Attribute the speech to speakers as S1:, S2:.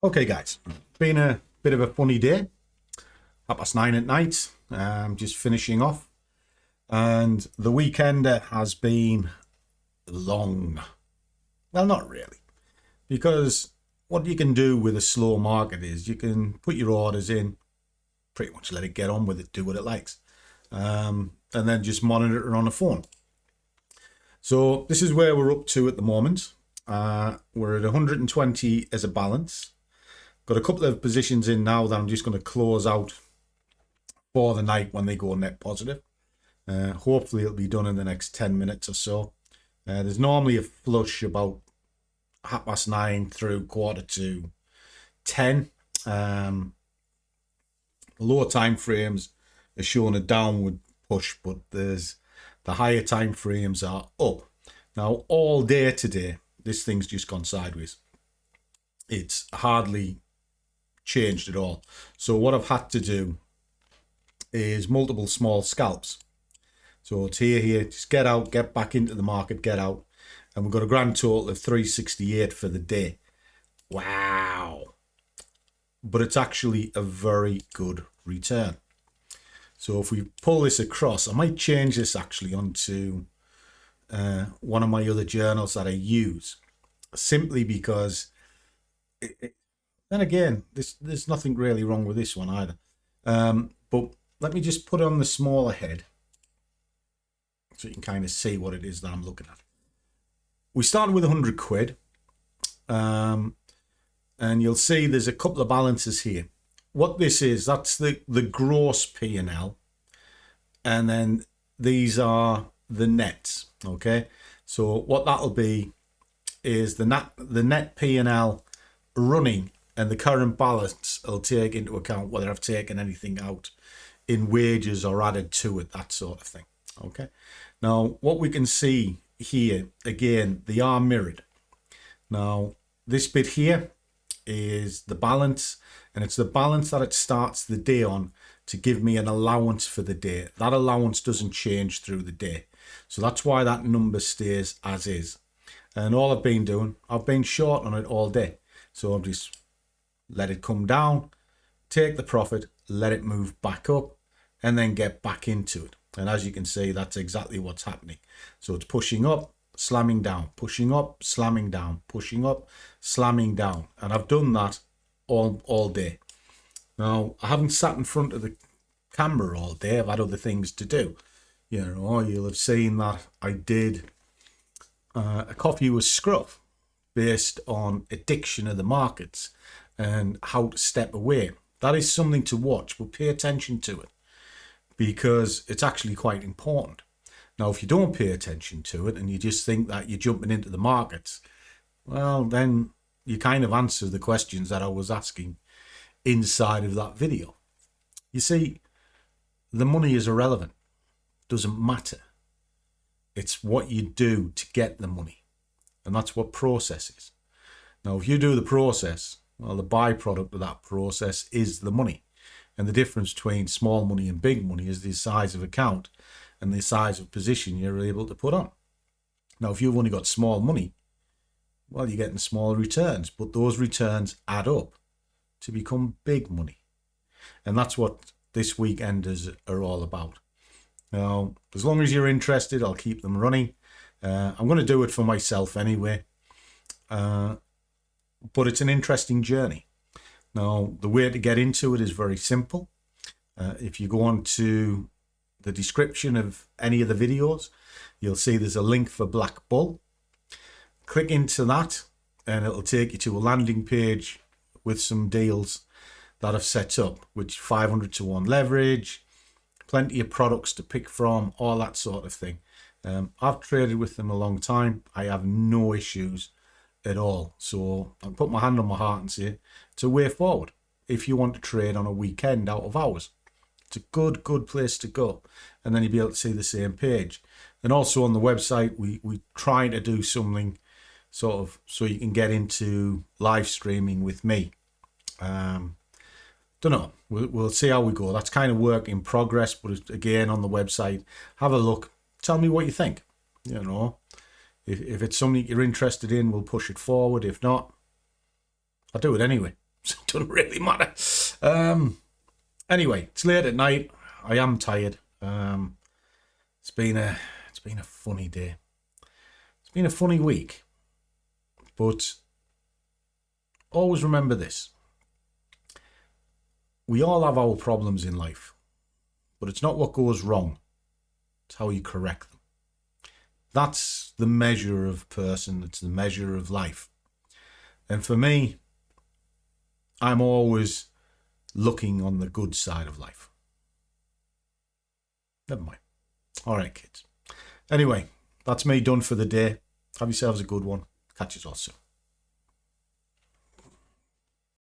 S1: Okay, guys, been a bit of a funny day. 9:30 at night. I'm just finishing off, and the weekend has been long. Well, not really, because what you can do with a slow market is you can put your orders in, pretty much let it get on with it, do what it likes, and then just monitor it on a phone. So this is where we're up to at the moment. We're at 120 as a balance. Got a couple of positions in now that I'm just going to close out for the night when they go net positive. Hopefully it'll be done in the next 10 minutes or so. There's normally a flush about 9:30 through 10:15. Lower time frames are showing a downward push, but the higher time frames are up. Now all day today, this thing's just gone sideways. It's hardly changed at all. So what I've had to do is multiple small scalps. So it's here, just get out, get back into the market, get out. And we've got a grand total of 368 for the day. Wow. But it's actually a very good return. So if we pull this across, I might change this actually onto one of my other journals that I use, simply because then again, there's nothing really wrong with this one either. But let me just put on the smaller head so you can kind of see what it is that I'm looking at. We started with 100 quid. And you'll see there's a couple of balances here. What this is, that's the gross P&L. And then these are the nets, okay? So what that'll be is the net P&L running, and the current balance will take into account whether I've taken anything out in wages or added to it, that sort of thing. Okay. Now, what we can see here, again, they are mirrored. Now, this bit here is the balance, and it's the balance that it starts the day on to give me an allowance for the day. That allowance doesn't change through the day. So that's why that number stays as is. And all I've been doing, I've been short on it all day. So I've just let it come down, take the profit, let it move back up, and then get back into it. And as you can see, that's exactly what's happening. So it's pushing up, slamming down, pushing up, slamming down, pushing up, slamming down. And I've done that all day. Now, I haven't sat in front of the camera all day. I've had other things to do. You know, you'll have seen that I did a coffee with Scruff based on addiction of the markets and how to step away. That is something to watch, but pay attention to it because it's actually quite important. Now, if you don't pay attention to it and you just think that you're jumping into the markets, well, then you kind of answer the questions that I was asking inside of that video. You see, the money is irrelevant. It doesn't matter. It's what you do to get the money. And that's what process is. Now, if you do the process, well, the byproduct of that process is the money. And the difference between small money and big money is the size of account and the size of position you're able to put on. Now, if you've only got small money, well, you're getting small returns, but those returns add up to become big money. And that's what this weekenders are all about. Now, as long as you're interested, I'll keep them running. I'm going to do it for myself anyway. But it's an interesting journey. Now, the way to get into it is very simple. If you go on to the description of any of the videos, you'll see there's a link for BlackBull. Click into that and it'll take you to a landing page with some deals that I've set up, which 500 to 1 leverage, plenty of products to pick from, all that sort of thing. I've traded with them a long time. I have no issues at all. So I'll put my hand on my heart and say it's a way forward if you want to trade on a weekend out of hours. It's a good place to go. And then you'll be able to see the same page. And also on the website, we try to do something sort of so you can get into live streaming with me. Don't know. We'll see how we go. That's kind of work in progress. But again, on the website, have a look. Tell me what you think. You know, if it's something you're interested in, we'll push it forward. If not, I'll do it anyway. so it doesn't really matter. Anyway, it's late at night. I am tired. It's been a funny day. It's been a funny week. But always remember this. We all have our problems in life. But it's not what goes wrong. It's how you correct them. That's the measure of person. It's the measure of life. And for me, I'm always looking on the good side of life. Never mind. All right, kids. Anyway, that's me done for the day. Have yourselves a good one. Catch you all soon.